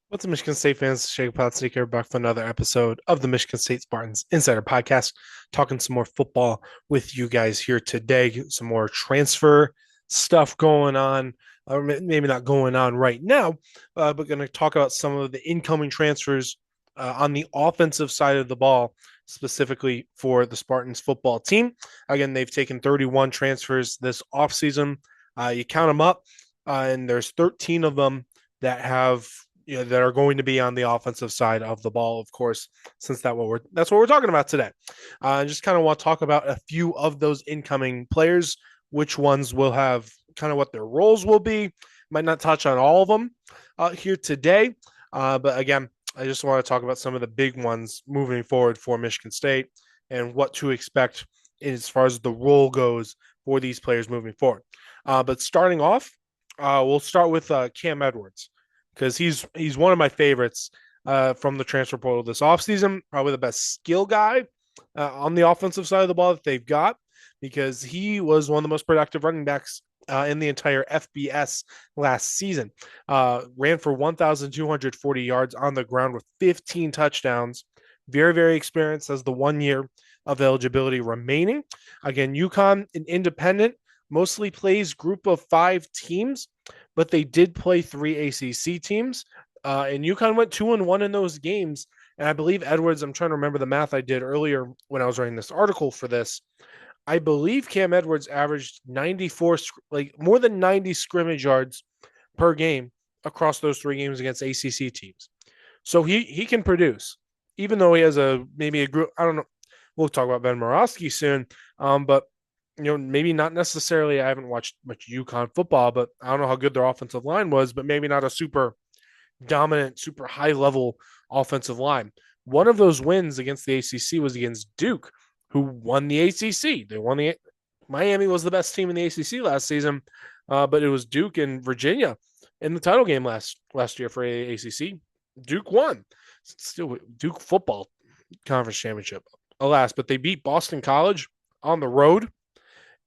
What's up, Michigan State fans? Shake Sneaker back for another episode of the Michigan State Spartans Insider Podcast. Talking some more football with you guys here today. Some more transfer stuff going on, or maybe not going on right now, but going to talk about some of the incoming transfers on the offensive side of the ball, specifically for the Spartans football team. Again, they've taken 31 transfers this offseason. You count them up, and there's 13 of them that are going to be on the offensive side of the ball, of course, since that's what we're talking about today. I just kind of want to talk about a few of those incoming players, which ones will have kind of what their roles will be. Might not touch on all of them here today, but again, I just want to talk about some of the big ones moving forward for Michigan State and what to expect as far as the role goes for these players moving forward. But starting off, we'll start with Cam Edwards because he's one of my favorites from the transfer portal this offseason. Probably the best skill guy on the offensive side of the ball that they've got because he was one of the most productive running backs in the entire FBS last season. Ran for 1,240 yards on the ground with 15 touchdowns. Very, very experienced, as the 1 year of eligibility remaining. Again, UConn, an independent, mostly plays group of 5 teams, but they did play 3 ACC teams. And UConn went 2-1 in those games. And I believe Edwards, I'm trying to remember the math I did earlier when I was writing this article for this. I believe Cam Edwards averaged 94, like more than 90 scrimmage yards per game across those 3 games against ACC teams. So he can produce, even though he has maybe a group. I don't know. We'll talk about Ben Morawski soon, but maybe not necessarily. I haven't watched much UConn football, but I don't know how good their offensive line was, but maybe not a super dominant, super high level offensive line. One of those wins against the ACC was against Duke, who won the ACC. They won the Miami was the best team in the ACC last season, but it was Duke and Virginia in the title game last year for ACC. Duke won. Still Duke football conference championship, alas, but they beat Boston College on the road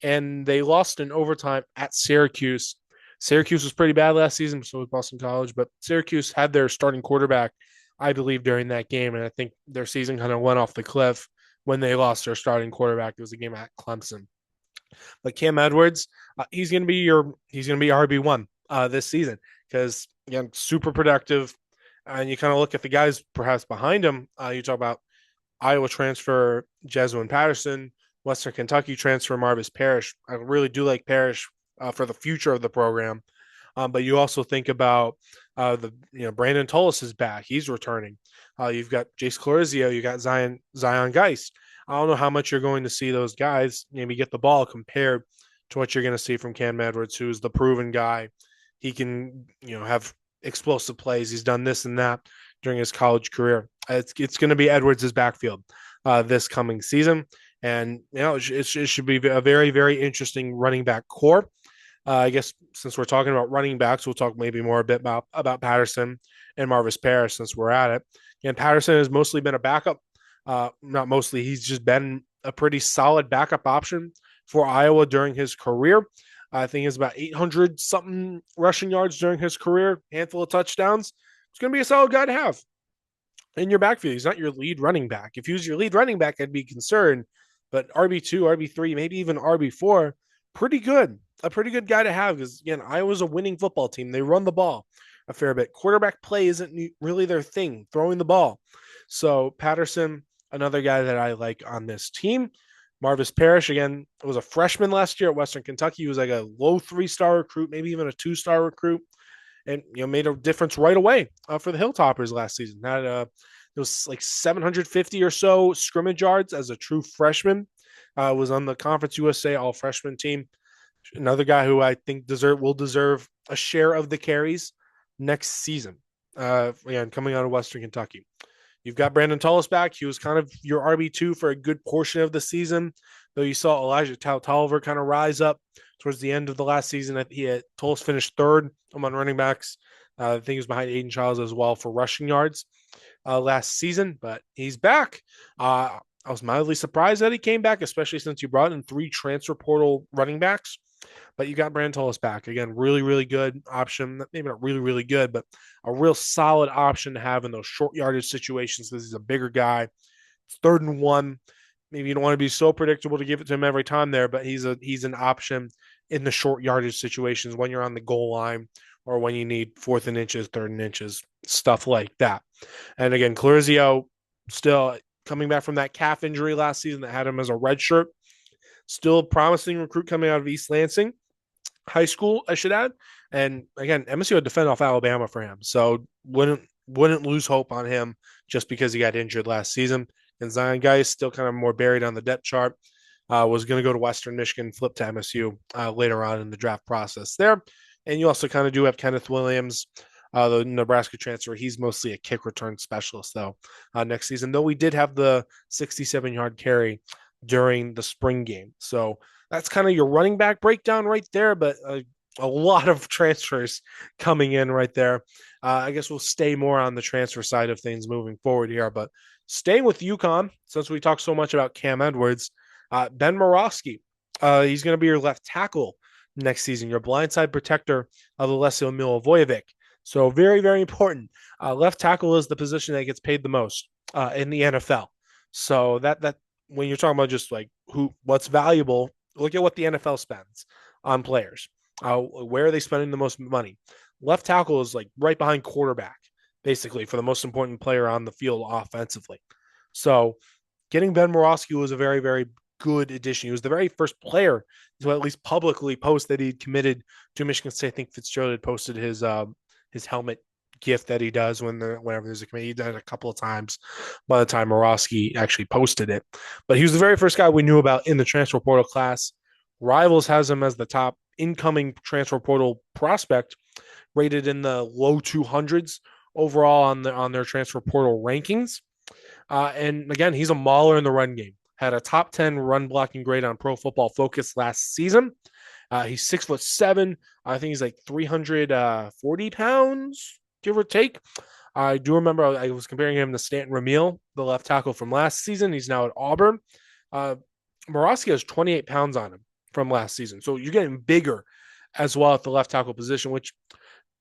and they lost in overtime at Syracuse. Syracuse was pretty bad last season, so was Boston College, but Syracuse had their starting quarterback, I believe, during that game, and I think their season kind of went off the cliff when they lost their starting quarterback. It was a game at Clemson. But Cam Edwards, he's going to be RB1 this season because again, super productive. And you kind of look at the guys perhaps behind him. You talk about Iowa transfer Jesuin Patterson, Western Kentucky transfer Marvis Parrish. I really do like Parrish for the future of the program. But you also think about Brandon Tullis is back; he's returning. You've got Jace Clorizio, you got Zion Geist. I don't know how much you're going to see those guys maybe get the ball compared to what you're going to see from Cam Edwards, who's the proven guy. He can have explosive plays. He's done this and that during his college career. It's going to be Edwards' backfield this coming season. And it should be a very, very interesting running back core. I guess since we're talking about running backs, we'll talk maybe more a bit about Patterson and Marvis Parrish since we're at it. And Patterson has mostly been a backup. Not mostly, he's just been a pretty solid backup option for Iowa during his career. I think it's about 800 something rushing yards during his career, handful of touchdowns. It's going to be a solid guy to have in your backfield. He's not your lead running back. If he was your lead running back, I'd be concerned. But RB2, RB3, maybe even RB4, pretty good. A pretty good guy to have because, again, Iowa's a winning football team. They run the ball a fair bit. Quarterback play isn't really their thing, throwing the ball. So Patterson, another guy that I like on this team. Marvis Parrish, again, was a freshman last year at Western Kentucky. He was like a low 3-star recruit, maybe even a 2-star recruit, and made a difference right away for the Hilltoppers last season. Had it was like 750 or so scrimmage yards as a true freshman. Was on the Conference USA All Freshman team. Another guy who I think will deserve a share of the carries next season. Again, coming out of Western Kentucky. You've got Brandon Tullis back. He was kind of your RB2 for a good portion of the season, though you saw Elijah Tolliver kind of rise up towards the end of the last season. Tullis finished third among running backs. I think he was behind Aiden Childs as well for rushing yards last season, but he's back. I was mildly surprised that he came back, especially since you brought in 3 transfer portal running backs But you got Brandon Tullis back. Again, really, really good option. Maybe not really, really good, but a real solid option to have in those short yardage situations because he's a bigger guy. It's 3rd and 1. Maybe you don't want to be so predictable to give it to him every time there, but he's an option in the short yardage situations when you're on the goal line or when you need 4th and inches, 3rd and inches, stuff like that. And again, Clarizio still coming back from that calf injury last season that had him as a red shirt. Still promising recruit coming out of East Lansing High School, I should add. And again, MSU had to defend off Alabama for him, so wouldn't lose hope on him just because he got injured last season. And Zion Guy is still kind of more buried on the depth chart. Was going to go to Western Michigan, flip to MSU later on in the draft process there. And you also kind of do have Kenneth Williams, the Nebraska transfer. He's mostly a kick return specialist, though, next season, though we did have the 67-yard carry during the spring game. So that's kind of your running back breakdown right there, but a lot of transfers coming in right there. I guess we'll stay more on the transfer side of things moving forward here, but staying with UConn, since we talked so much about Cam Edwards, Ben Morawski, he's going to be your left tackle next season, your blindside protector of Alessio Milivojevic. So very, very important. Left tackle is the position that gets paid the most in the NFL. So that when you're talking about just like what's valuable, look at what the NFL spends on players. Where are they spending the most money? Left tackle is like right behind quarterback, basically, for the most important player on the field offensively. So getting Ben Morawski was a very, very good addition. He was the very first player to at least publicly post that he'd committed to Michigan State. I think Fitzgerald had posted his helmet gift that he does whenever there's a committee. He did it a couple of times by the time Morawski actually posted it. But he was the very first guy we knew about in the transfer portal class. Rivals has him as the top incoming transfer portal prospect, rated in the low 200s overall on their transfer portal rankings. And again, he's a mauler in the run game. Had a top 10 run blocking grade on Pro Football Focus last season. He's 6'7". I think he's like 340 pounds, give or take. I do remember I was comparing him to Stanton Ramil, the left tackle from last season. He's now at Auburn. Morawski has 28 pounds on him from last season. So you're getting bigger as well at the left tackle position, which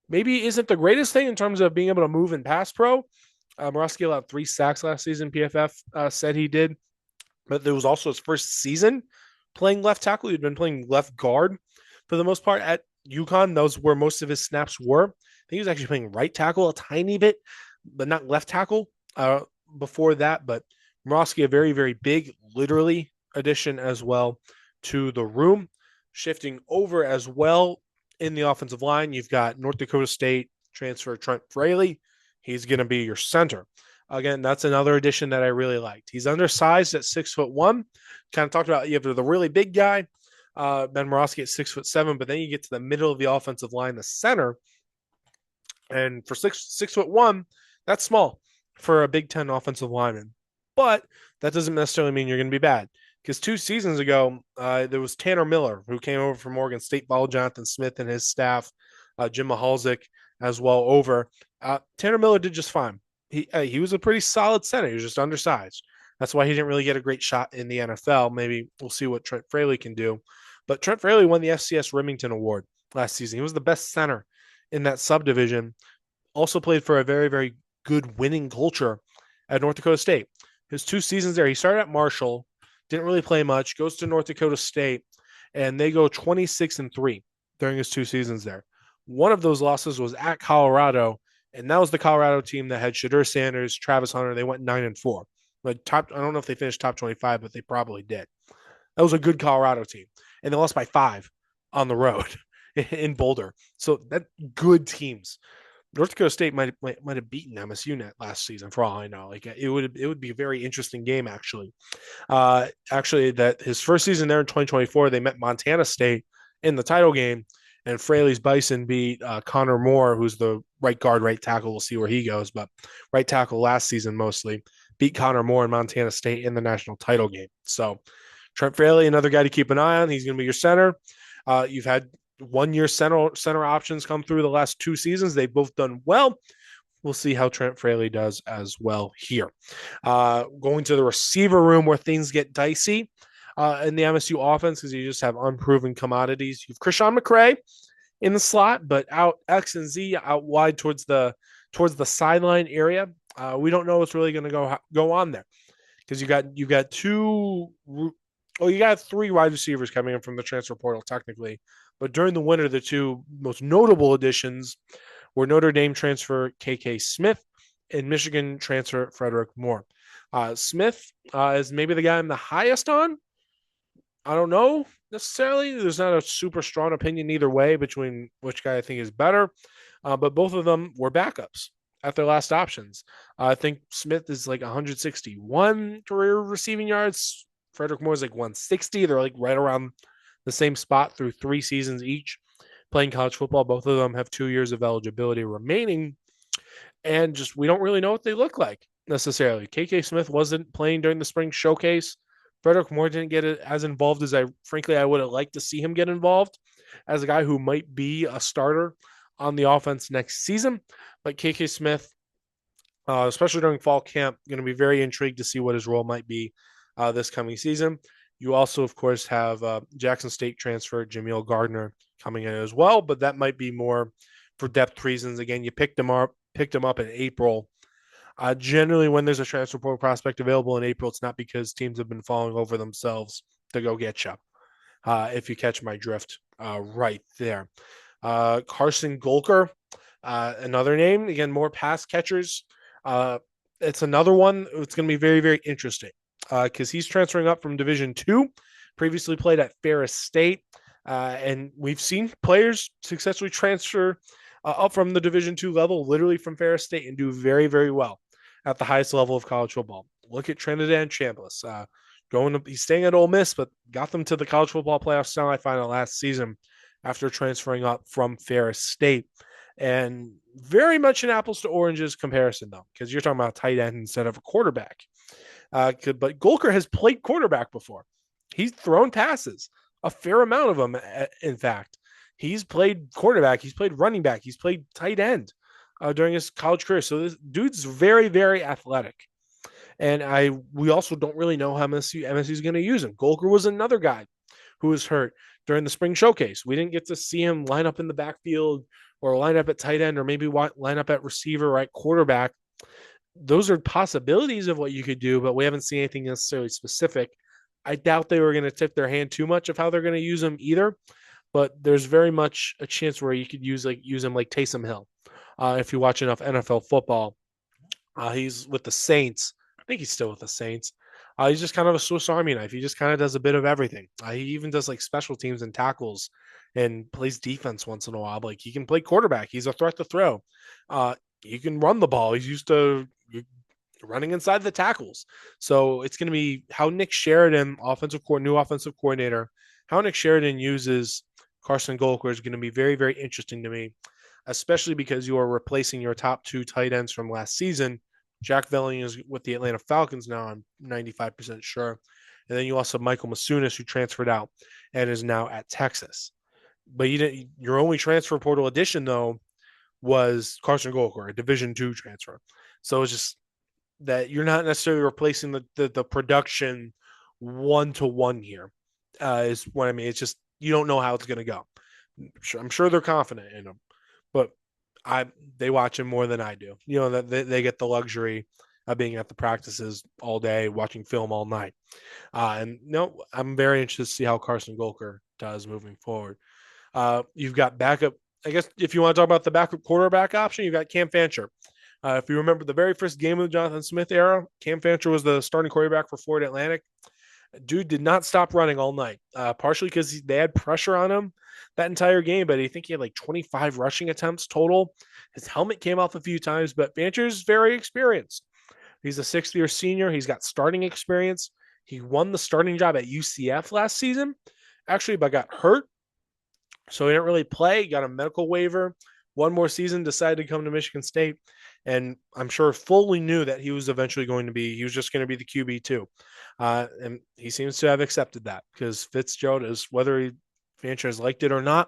maybe isn't the greatest thing in terms of being able to move in pass pro. Morawski allowed 3 sacks last season, PFF said he did. But there was also his first season playing left tackle. He'd been playing left guard for the most part at UConn. Those were most of his snaps were. I think he was actually playing right tackle a tiny bit, but not left tackle before that. But Morawski, a very, very big, literally, addition as well to the room. Shifting over as well in the offensive line, you've got North Dakota State transfer Trent Fraley. He's going to be your center. Again, that's another addition that I really liked. He's undersized at 6'1". Kind of talked about you have the really big guy, Ben Morawski at 6'7", but then you get to the middle of the offensive line, the center, and for 6'1", that's small for a Big Ten offensive lineman. But that doesn't necessarily mean you're going to be bad. Because 2 seasons ago, there was Tanner Miller, who came over from Oregon State, followed Jonathan Smith and his staff, Jim Mahalzik as well over. Tanner Miller did just fine. He was a pretty solid center. He was just undersized. That's why he didn't really get a great shot in the NFL. Maybe we'll see what Trent Fraley can do. But Trent Fraley won the FCS Remington Award last season. He was the best center in that subdivision. Also played for a very, very good winning culture at North Dakota State. His 2 seasons there, he started at Marshall, didn't really play much, goes to North Dakota State, and they go 26-3 during his 2 seasons there. One of those losses was at Colorado, and that was the Colorado team that had Shadur Sanders, Travis Hunter. They went 9-4. But I don't know if they finished top 25, but they probably did. That was a good Colorado team. And they lost by 5 on the road in Boulder. So that good teams. North Dakota State might have beaten MSU net last season, for all I know. Like it would be a very interesting game, actually. That his first season there in 2024, they met Montana State in the title game, and Fraley's Bison beat Connor Moore, who's the right guard, right tackle. We'll see where he goes, but right tackle last season mostly beat Connor Moore in Montana State in the national title game. So Trent Fraley, another guy to keep an eye on. He's going to be your center. You've had 1-year center options come through the last 2 seasons. They've both done well. We'll see how Trent Fraley does as well here. Going to the receiver room where things get dicey. in the MSU offense because you just have unproven commodities. You have Krishan McCray in the slot, but out X and Z out wide towards the sideline area. We don't know what's really going to go on there because you got you got three wide receivers coming in from the transfer portal technically, but during the winter, the two most notable additions were Notre Dame transfer KK Smith and Michigan transfer Frederick Moore. Smith is maybe the guy I'm the highest on. I don't know necessarily. There's not a super strong opinion either way between which guy I think is better, but both of them were backups at their last options. I think Smith is like 161 career receiving yards. Frederick Moore is like 160. They're like right around the same spot through 3 seasons each playing college football. Both of them have 2 years of eligibility remaining, and just we don't really know what they look like necessarily. KK Smith wasn't playing during the spring showcase. Frederick Moore didn't get as involved as I would have liked to see him get involved as a guy who might be a starter on the offense next season. But KK Smith, especially during fall camp, going to be very intrigued to see what his role might be this coming season. You also, of course, have Jackson State transfer Jameel Gardner coming in as well, but that might be more for depth reasons. Again, you picked him up in April. Generally, when there's a transfer portal prospect available in April, it's not because teams have been falling over themselves to go get you. If you catch my drift, right there. Carson Golker, another name. Again, more pass catchers. It's another one. It's going to be very, very interesting because he's transferring up from Division II. Previously played at Ferris State, and we've seen players successfully transfer up from the Division II level, literally from Ferris State, and do very, very well at the highest level of college football. Look at Trinidad Chambliss. He's staying at Ole Miss, but got them to the college football playoff semifinal last season after transferring up from Ferris State. And very much an apples to oranges comparison, though, because you're talking about a tight end instead of a quarterback. But Golker has played quarterback before. He's thrown passes, a fair amount of them, in fact. He's played quarterback. He's played running back. He's played tight end during his college career. So this dude's very, very athletic. And we also don't really know how MSU is going to use him. Golker was another guy who was hurt during the spring showcase. We didn't get to see him line up in the backfield or line up at tight end or maybe line up at receiver or at quarterback. Those are possibilities of what you could do, but we haven't seen anything necessarily specific. I doubt they were going to tip their hand too much of how they're going to use him either. But there's very much a chance where you could use him like Taysom Hill. If you watch enough NFL football, he's with the Saints. I think he's still with the Saints. He's just kind of a Swiss Army knife. He just kind of does a bit of everything. He even does like special teams and tackles and plays defense once in a while. Like he can play quarterback. He's a threat to throw. He can run the ball. He's used to running inside the tackles. So it's going to be how Nick Sheridan, new offensive coordinator, how Nick Sheridan uses Carson Golker is going to be very, very interesting to me, especially because you are replacing your top two tight ends from last season. Jack Velling is with the Atlanta Falcons now, I'm 95% sure. And then you also have Michael Masunis, who transferred out and is now at Texas. But your only transfer portal addition, though, was Carson Golker, a Division II transfer. So it's just that you're not necessarily replacing the production one-to-one here, is what I mean. It's just you don't know how it's going to go. I'm sure they're confident in him, but they watch him more than I do. You know, that they get the luxury of being at the practices all day, watching film all night. And no, I'm very interested to see how Carson Golker does moving forward. You've got backup. I guess if you want to talk about the backup quarterback option, you've got Cam Fancher. If you remember the very first game of the Jonathan Smith era, Cam Fancher was the starting quarterback for Florida Atlantic. Dude did not stop running all night, partially because they had pressure on him that entire game, but I think he had like 25 rushing attempts total. His helmet came off a few times, but Fancher's very experienced. He's a sixth-year senior. He's got starting experience. He won the starting job at UCF last season, actually, but got hurt, so he didn't really play. He got a medical waiver. One more season, decided to come to Michigan State, and I'm sure fully knew that he was just going to be the QB too. And he seems to have accepted that because Fitzgerald is, whether Fancher has liked it or not,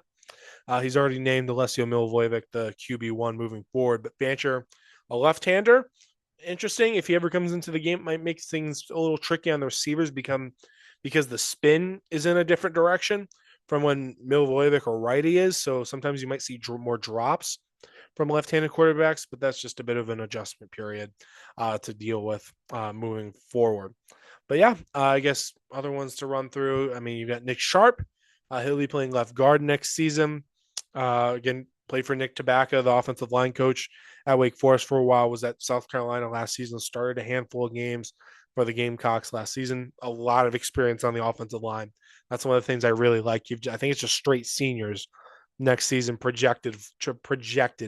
he's already named Alessio Milivojevic the QB1 moving forward. But Fancher, a left-hander, interesting. If he ever comes into the game, it might make things a little tricky on the receivers, become because the spin is in a different direction from when Milivojevic or righty is. So sometimes you might see more drops from left-handed quarterbacks, but that's just a bit of an adjustment period to deal with moving forward. But yeah, I guess other ones to run through. I mean, you've got Nick Sharp. He'll be playing left guard next season. Again, played for Nick Tabacca, the offensive line coach at Wake Forest for a while, was at South Carolina last season, started a handful of games for the Gamecocks last season. A lot of experience on the offensive line. That's one of the things I really like. I think it's just straight seniors next season projected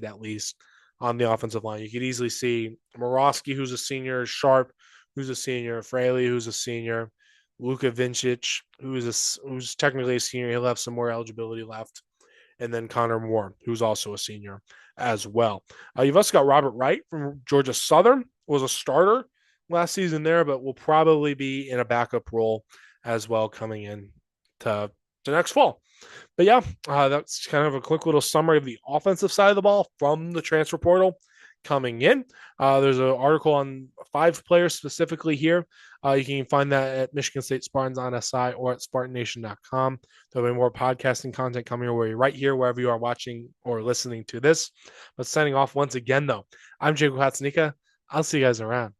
at least on the offensive line. You could easily see Morosky, who's a senior, Sharp, who's a senior, Fraley, who's a senior, Luka Vincic, who's technically a senior. He'll have some more eligibility left, and then Connor Moore, who's also a senior as well. You've also got Robert Wright from Georgia Southern, was a starter last season there, but will probably be in a backup role as well coming in to next fall. But yeah, that's kind of a quick little summary of the offensive side of the ball from the transfer portal coming in. There's an article on 5 players specifically here. You can find that at Michigan State Spartans on SI or at SpartanNation.com. There'll be more podcasting content coming your way right here, wherever you are watching or listening to this. But signing off once again, though, I'm Jacob Hatzanika. I'll see you guys around.